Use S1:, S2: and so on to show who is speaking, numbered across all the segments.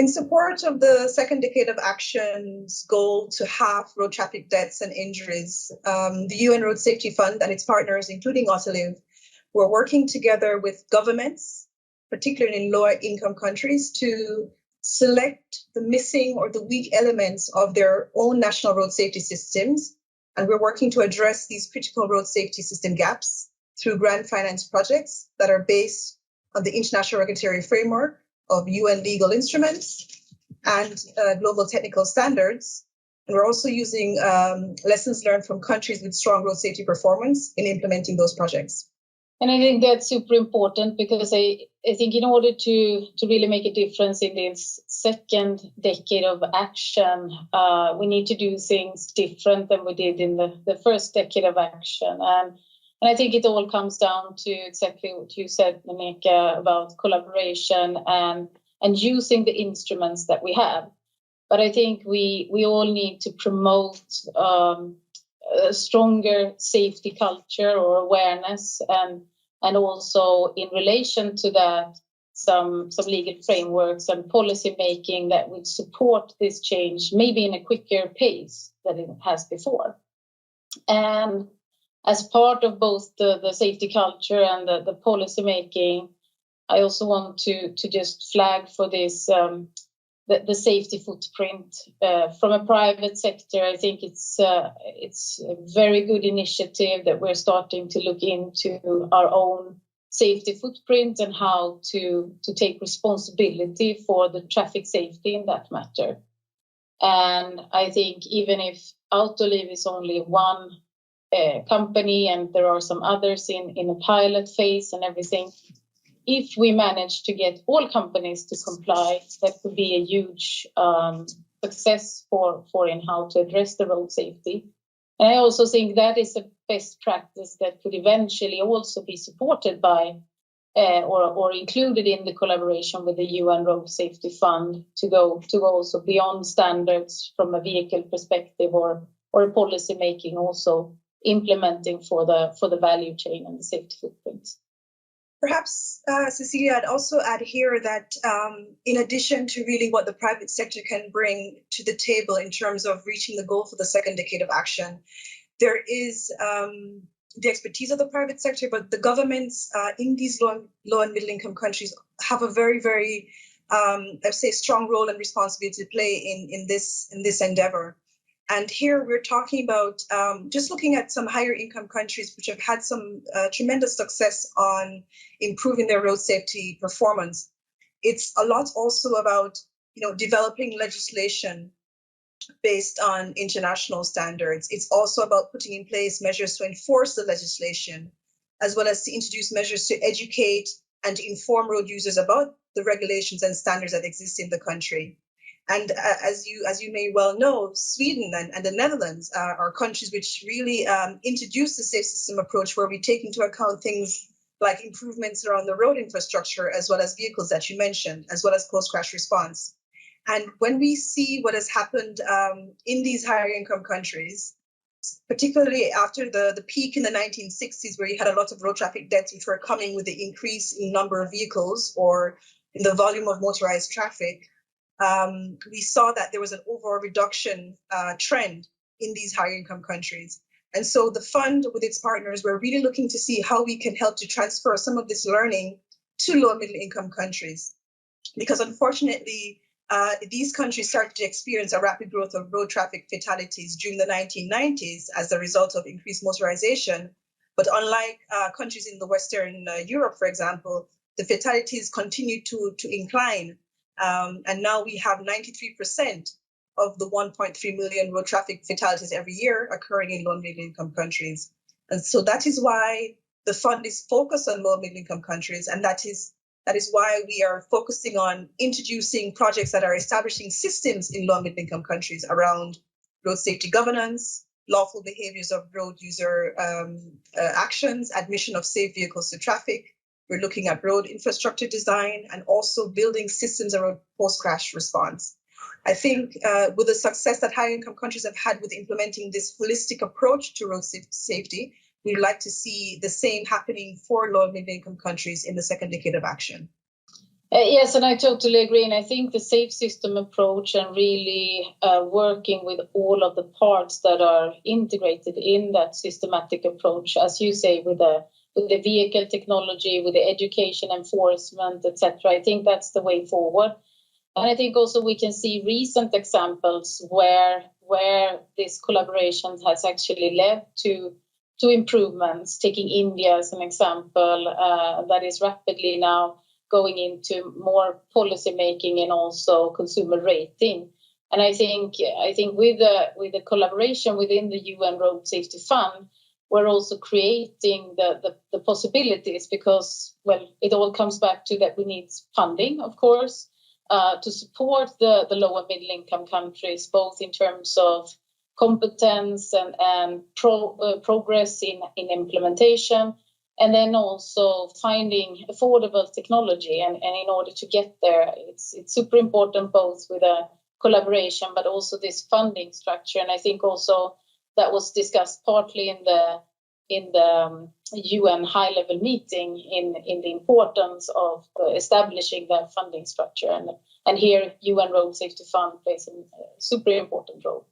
S1: In support of the second decade of action's goal to halve road traffic deaths and injuries, the UN Road Safety Fund and its partners, including Autoliv, were working together with governments, particularly in lower income countries, to select the missing or the weak elements of their own national road safety systems. And we're working to address these critical road safety system gaps through grant finance projects that are based on the international regulatory framework of UN legal instruments and global technical standards. And we're also using lessons learned from countries with strong road safety performance in implementing those projects.
S2: And I think that's super important, because I think in order to really make a difference in this second decade of action, we need to do things different than we did in the first decade of action. And I think it all comes down to exactly what you said, Nneka, about collaboration and using the instruments that we have. But I think we all need to promote a stronger safety culture or awareness, and also in relation to that, some legal frameworks and policy making that would support this change, maybe in a quicker pace than it has before. And as part of both the safety culture and the policy making, I also want to just flag for this the safety footprint from a private sector. I think it's a very good initiative that we're starting to look into our own safety footprint and how to take responsibility for the traffic safety in that matter. And I think even if Autoliv is only one company and there are some others in a pilot phase and everything, if we manage to get all companies to comply, that could be a huge success for in how to address the road safety. And I also think that is a best practice that could eventually also be supported by or included in the collaboration with the UN Road Safety Fund to go also beyond standards from a vehicle perspective or policy making, also implementing for the value chain and the safety footprint.
S1: Perhaps, Cecilia, I'd also add here that in addition to really what the private sector can bring to the table in terms of reaching the goal for the second decade of action, there is the expertise of the private sector, but the governments in these low and middle income countries have a very, very, I'd say, strong role and responsibility to play in this endeavor. And here we're talking about just looking at some higher income countries which have had some tremendous success on improving their road safety performance. It's a lot also about, developing legislation based on international standards. It's also about putting in place measures to enforce the legislation, as well as to introduce measures to educate and to inform road users about the regulations and standards that exist in the country. And as you may well know, Sweden and the Netherlands are countries which really introduce the safe system approach, where we take into account things like improvements around the road infrastructure, as well as vehicles that you mentioned, as well as post-crash response. And when we see what has happened in these higher income countries, particularly after the peak in the 1960s, where you had a lot of road traffic deaths, which were coming with the increase in number of vehicles or in the volume of motorized traffic, we saw that there was an overall reduction trend in these higher income countries. And so the fund with its partners, we're really looking to see how we can help to transfer some of this learning to low and middle income countries. Because unfortunately, these countries started to experience a rapid growth of road traffic fatalities during the 1990s as a result of increased motorization. But unlike countries in the Western Europe, for example, the fatalities continued to incline. And now we have 93% of the 1.3 million road traffic fatalities every year occurring in low and middle income countries. And so that is why the fund is focused on low and middle income countries. And that is why we are focusing on introducing projects that are establishing systems in low and middle income countries around road safety governance, lawful behaviors of road user actions, admission of safe vehicles to traffic. We're looking at road infrastructure design and also building systems around post-crash response. I think with the success that high-income countries have had with implementing this holistic approach to road safety, we'd like to see the same happening for low and middle-income countries in the second decade of action.
S2: Yes, and I totally agree. And I think the safe system approach and really working with all of the parts that are integrated in that systematic approach, as you say, with the vehicle technology, with the education enforcement, etc. I think that's the way forward. And I think also we can see recent examples where this collaboration has actually led to improvements. Taking India as an example, that is rapidly now going into more policy making and also consumer rating. And I think with the collaboration within the UN Road Safety Fund, we're also creating the possibilities, because, well, it all comes back to that we need funding, of course, to support the low and middle income countries, both in terms of competence and progress in implementation, and then also finding affordable technology. And in order to get there, it's super important, both with a collaboration but also this funding structure. And I think also that was discussed partly in the UN high-level meeting in the importance of establishing that funding structure. And here UN Road Safety Fund plays a super important role.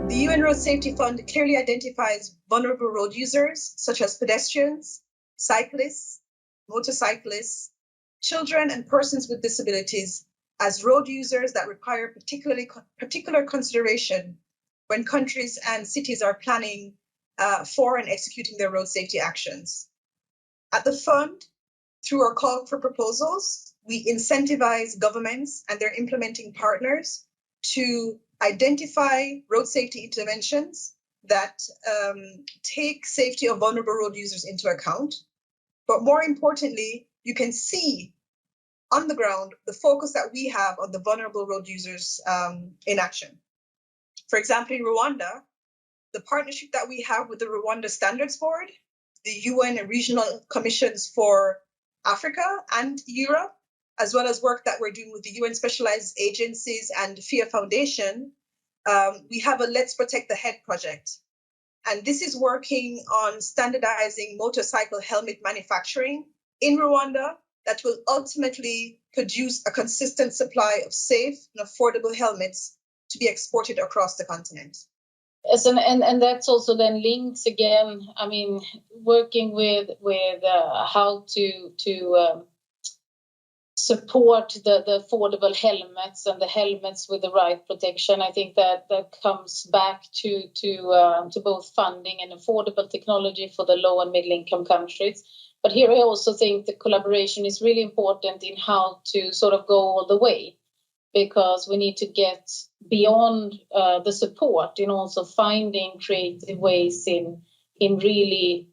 S1: The UN Road Safety Fund clearly identifies vulnerable road users, such as pedestrians, cyclists, motorcyclists, children, and persons with disabilities, as road users that require particular consideration when countries and cities are planning for and executing their road safety actions. At the fund, through our call for proposals, we incentivize governments and their implementing partners to identify road safety interventions that take safety of vulnerable road users into account. But more importantly, you can see on the ground the focus that we have on the vulnerable road users in action. For example, in Rwanda, the partnership that we have with the Rwanda Standards Board, the UN and regional commissions for Africa and Europe, as well as work that we're doing with the UN specialized agencies and FIA Foundation, we have a Let's Protect the Head project. And this is working on standardizing motorcycle helmet manufacturing in Rwanda that will ultimately produce a consistent supply of safe and affordable helmets to be exported across the continent.
S2: Yes, and that's also then links again. I mean, working with how to support the affordable helmets and the helmets with the right protection. I think that comes back to both funding and affordable technology for the low and middle income countries. But here I also think the collaboration is really important in how to sort of go all the way, because we need to get beyond the support in also finding creative ways in really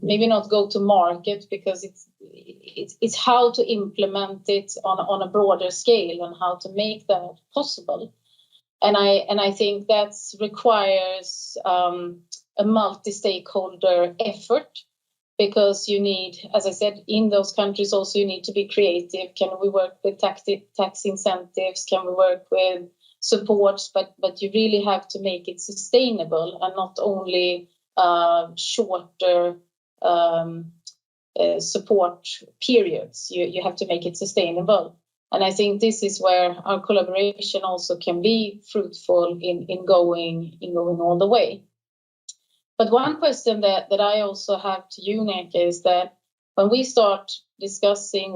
S2: maybe not go to market, because it's how to implement it on a broader scale and how to make that possible. And I think that requires a multi-stakeholder effort, because you need, as I said, in those countries also you need to be creative. Can we work with tax incentives? Can we work with supports? But you really have to make it sustainable and not only shorter support periods. You have to make it sustainable. And I think this is where our collaboration also can be fruitful in going all the way. But one question that I also have to you, Nneka, is that when we start discussing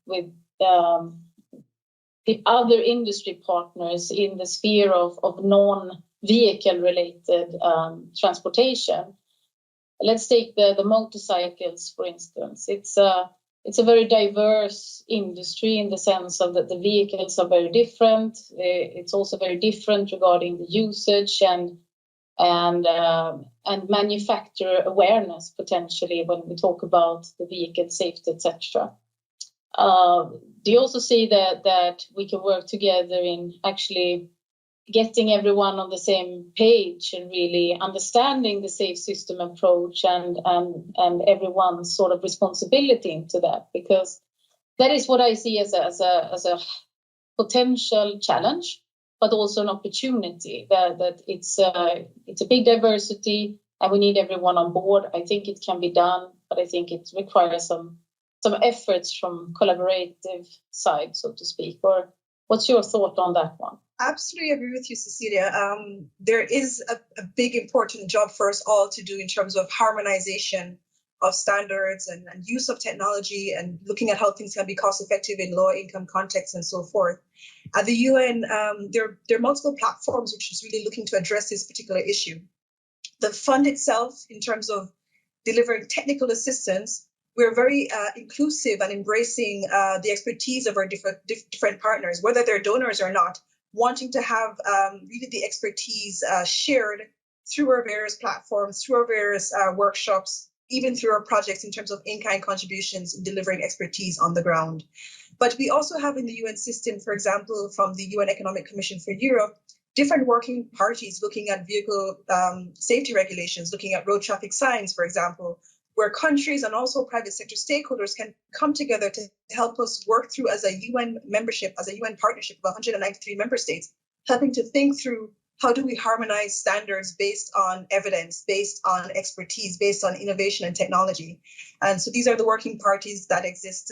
S2: with the other industry partners in the sphere of non-vehicle related transportation, let's take the motorcycles, for instance. It's a very diverse industry in the sense of that the vehicles are very different. It's also very different regarding the usage and manufacturer awareness, potentially, when we talk about the vehicle safety, etc. Do you also see that we can work together in actually getting everyone on the same page and really understanding the safe system approach and everyone's sort of responsibility into that? Because that is what I see as a potential challenge. but also an opportunity that it's a big diversity and we need everyone on board. I think it can be done, but I think it requires some efforts from collaborative side, so to speak. Or what's your thought on that one?
S1: Absolutely agree with you, Cecilia. There is a big important job for us all to do in terms of harmonization of standards and use of technology and looking at how things can be cost effective in lower income contexts and so forth. At the UN, there are multiple platforms which is really looking to address this particular issue. The fund itself, in terms of delivering technical assistance, we're very inclusive and embracing the expertise of our different partners, whether they're donors or not, wanting to have really the expertise shared through our various platforms, through our various workshops, even through our projects in terms of in-kind contributions in delivering expertise on the ground. But we also have in the UN system, for example, from the UN Economic Commission for Europe, different working parties looking at vehicle safety regulations, looking at road traffic signs, for example, where countries and also private sector stakeholders can come together to help us work through as a UN membership, as a UN partnership of 193 member states, helping to think through how do we harmonize standards based on evidence, based on expertise, based on innovation and technology. And so these are the working parties that exist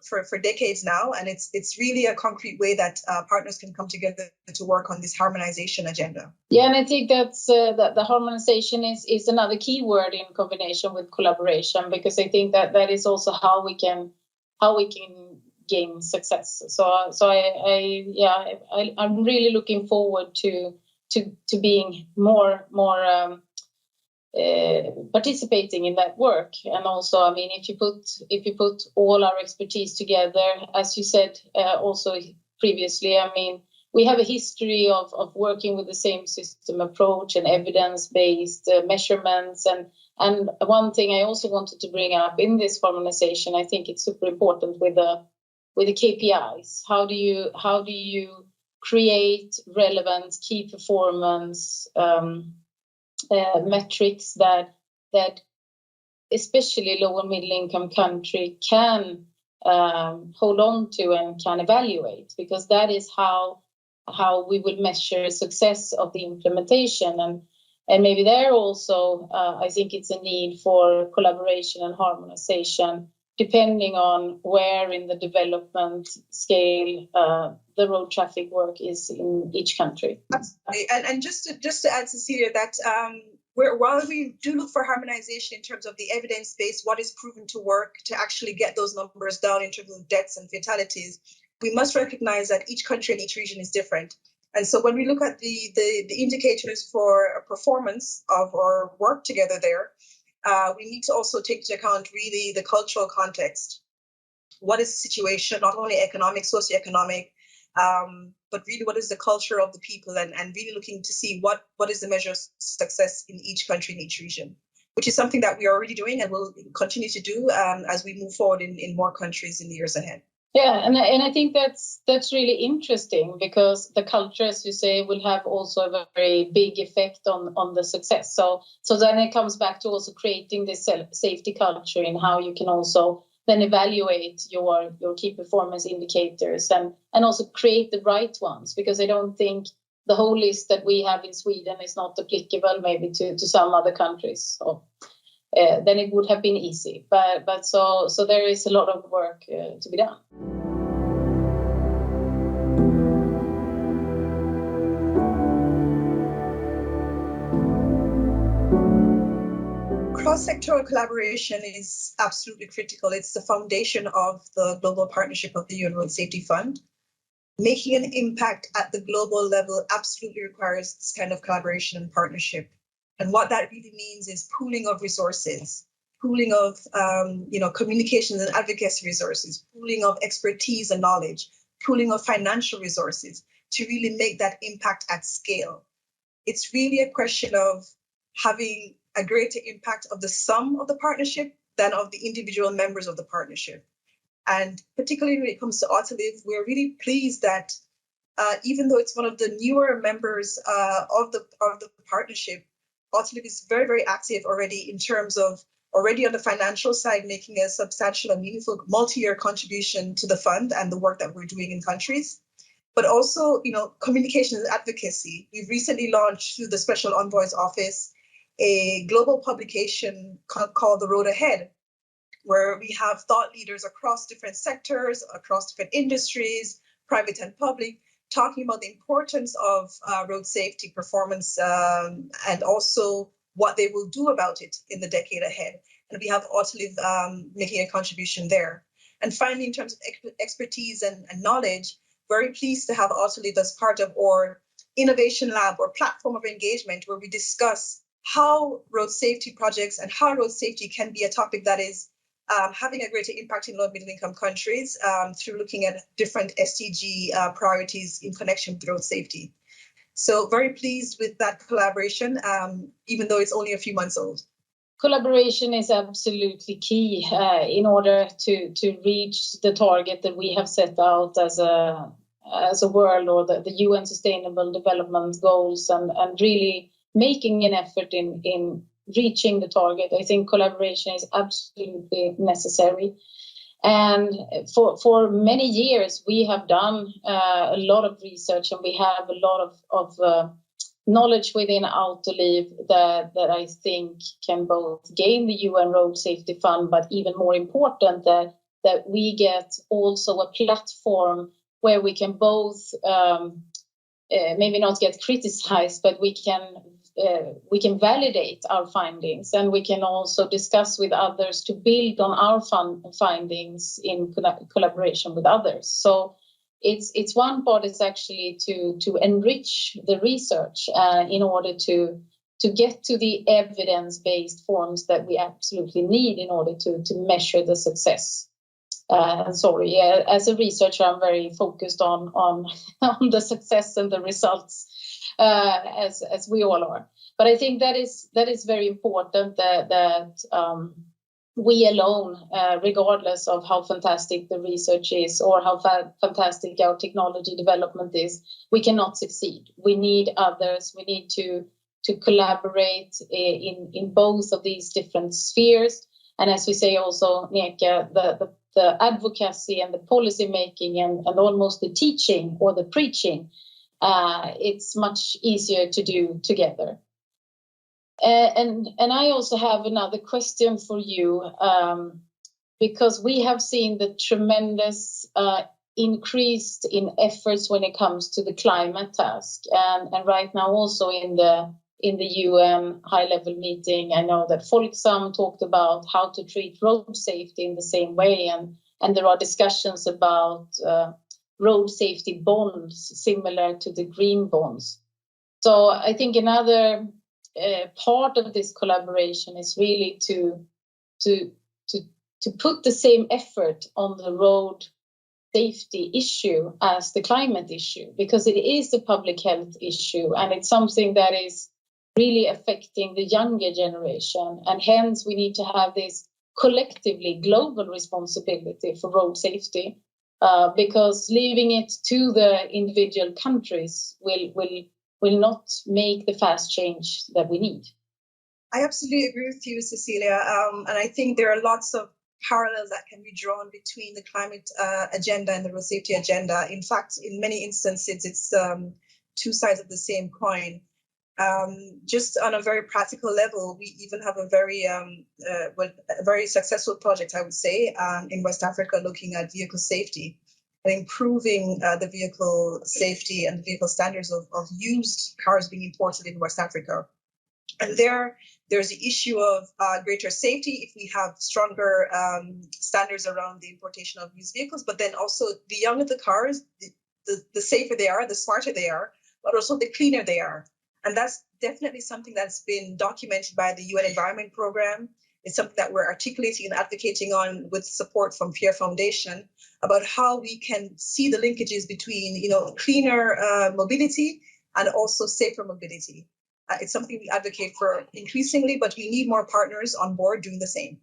S1: for decades now. And it's really a concrete way that partners can come together to work on this harmonization agenda.
S2: Yeah, and I think that's that the harmonization is another key word in combination with collaboration, because I think that is also how we can gain success. So I'm really looking forward to being more participating in that work. And also, I mean, if you put all our expertise together, as you said also previously, I mean, we have a history of working with the same system approach and evidence-based measurements. And one thing I also wanted to bring up in this harmonization, I think it's super important with the KPIs. How do you create relevant key performance metrics that especially low and middle income country can hold on to and can evaluate, because that is how we will measure success of the implementation. And maybe there also I think it's a need for collaboration and harmonization depending on where in the development scale the road traffic work is in each country.
S1: Absolutely. And just to add, Cecilia, that while we do look for harmonization in terms of the evidence-based, what is proven to work to actually get those numbers down in terms of deaths and fatalities, we must recognize that each country and each region is different. And so when we look at the indicators for performance of our work together there, we need to also take into account really the cultural context. What is the situation, not only economic, socioeconomic, but really what is the culture of the people, and really looking to see what is the measure of success in each country, in each region, which is something that we are already doing and will continue to do as we move forward in more countries in the years ahead.
S2: Yeah, and I think that's really interesting, because the culture, as you say, will have also a very big effect on the success. So then it comes back to also creating this safety culture in how you can also then evaluate your key performance indicators and also create the right ones, because I don't think the whole list that we have in Sweden is not applicable maybe to some other countries. So then it would have been easy. But so there is a lot of work to be done.
S1: Cross-sectoral collaboration is absolutely critical. It's the foundation of the global partnership of the UN Road Safety Fund. Making an impact at the global level absolutely requires this kind of collaboration and partnership. And what that really means is pooling of resources, pooling of communications and advocacy resources, pooling of expertise and knowledge, pooling of financial resources to really make that impact at scale. It's really a question of having a greater impact of the sum of the partnership than of the individual members of the partnership. And particularly when it comes to Autoliv, we're really pleased that even though it's one of the newer members of the partnership, Autoliv is very, very active already in terms of already on the financial side, making a substantial and meaningful multi-year contribution to the fund and the work that we're doing in countries. but also, communication and advocacy. We've recently launched through the Special Envoy's Office a global publication called The Road Ahead, where we have thought leaders across different sectors, across different industries, private and public, talking about the importance of road safety performance and also what they will do about it in the decade ahead. And we have Autoliv making a contribution there. And finally, in terms of expertise and knowledge, very pleased to have Autoliv as part of our innovation lab or platform of engagement, where we discuss how road safety projects and how road safety can be a topic that is having a greater impact in low and middle income countries through looking at different SDG priorities in connection with road safety. So very pleased with that collaboration, even though it's only a few months old.
S2: Collaboration is absolutely key in order to reach the target that we have set out as a world, or the UN Sustainable Development Goals, and really making an effort in reaching the target. I think collaboration is absolutely necessary. And for many years, we have done a lot of research, and we have a lot of knowledge within Autoliv that I think can both gain the UN Road Safety Fund, but even more important, that we get also a platform where we can both maybe not get criticized, but we can validate our findings, and we can also discuss with others to build on our findings in collaboration with others. So it's one part is actually to enrich the research in order to get to the evidence-based forms that we absolutely need in order to measure the success. As a researcher, I'm very focused on the success and the results, as we all are. But I think that is very important that we alone, regardless of how fantastic the research is or how fantastic our technology development is, we cannot succeed. We need others. We need to collaborate in both of these different spheres. And as we say also, Nneka, the advocacy and the policy making and almost the teaching or the preaching, it's much easier to do together. And I also have another question for you, because we have seen the tremendous increase in efforts when it comes to the climate task, and right now also in the UN high-level meeting, I know that Folksam talked about how to treat road safety in the same way, and there are discussions about road safety bonds similar to the green bonds. So I think another part of this collaboration is really to put the same effort on the road safety issue as the climate issue, because it is a public health issue, and it's something that is really affecting the younger generation, and hence we need to have this collectively global responsibility for road safety, because leaving it to the individual countries will not make the fast change that we need.
S1: I absolutely agree with you, Cecilia, and I think there are lots of parallels that can be drawn between the climate agenda and the road safety agenda. In fact, in many instances, it's two sides of the same coin. Just on a very practical level, we even have a very successful project, I would say, in West Africa, looking at vehicle safety and improving the vehicle safety and the vehicle standards of used cars being imported in West Africa. And there's the issue of greater safety if we have stronger standards around the importation of used vehicles, but then also the younger the cars, the safer they are, the smarter they are, but also the cleaner they are. And that's definitely something that's been documented by the UN Environment Programme. It's something that we're articulating and advocating on with support from Fear Foundation about how we can see the linkages between, cleaner mobility and also safer mobility. It's something we advocate for increasingly, but we need more partners on board doing the same.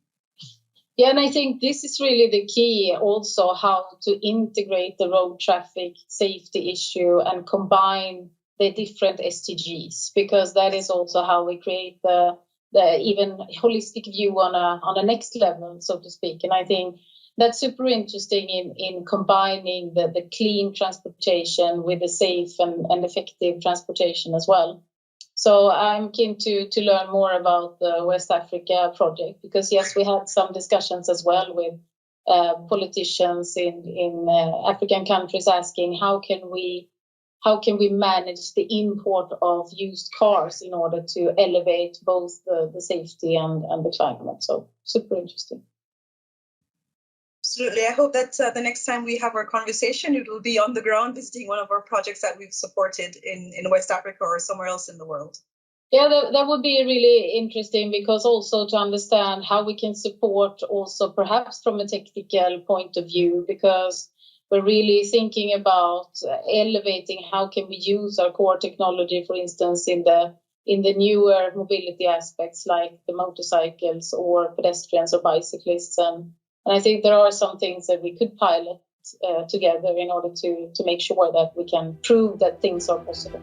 S2: Yeah, and I think this is really the key also, how to integrate the road traffic safety issue and combine the different SDGs, because that is also how we create the even holistic view on a next level, so to speak. And I think That's super interesting in combining the clean transportation with the safe and effective transportation as well. So I'm keen to learn more about the West Africa project, because yes, we had some discussions as well with politicians in African countries asking how can we manage the import of used cars in order to elevate both the safety and the climate. So super interesting.
S1: Absolutely. I hope that the next time we have our conversation, it will be on the ground visiting one of our projects that we've supported in West Africa or somewhere else in the world.
S2: Yeah, that would be really interesting, because also to understand how we can support also perhaps from a technical point of view, because we're really thinking about elevating how can we use our core technology, for instance, in the newer mobility aspects like the motorcycles or pedestrians or bicyclists. And I think there are some things that we could pilot together in order to make sure that we can prove that things are possible.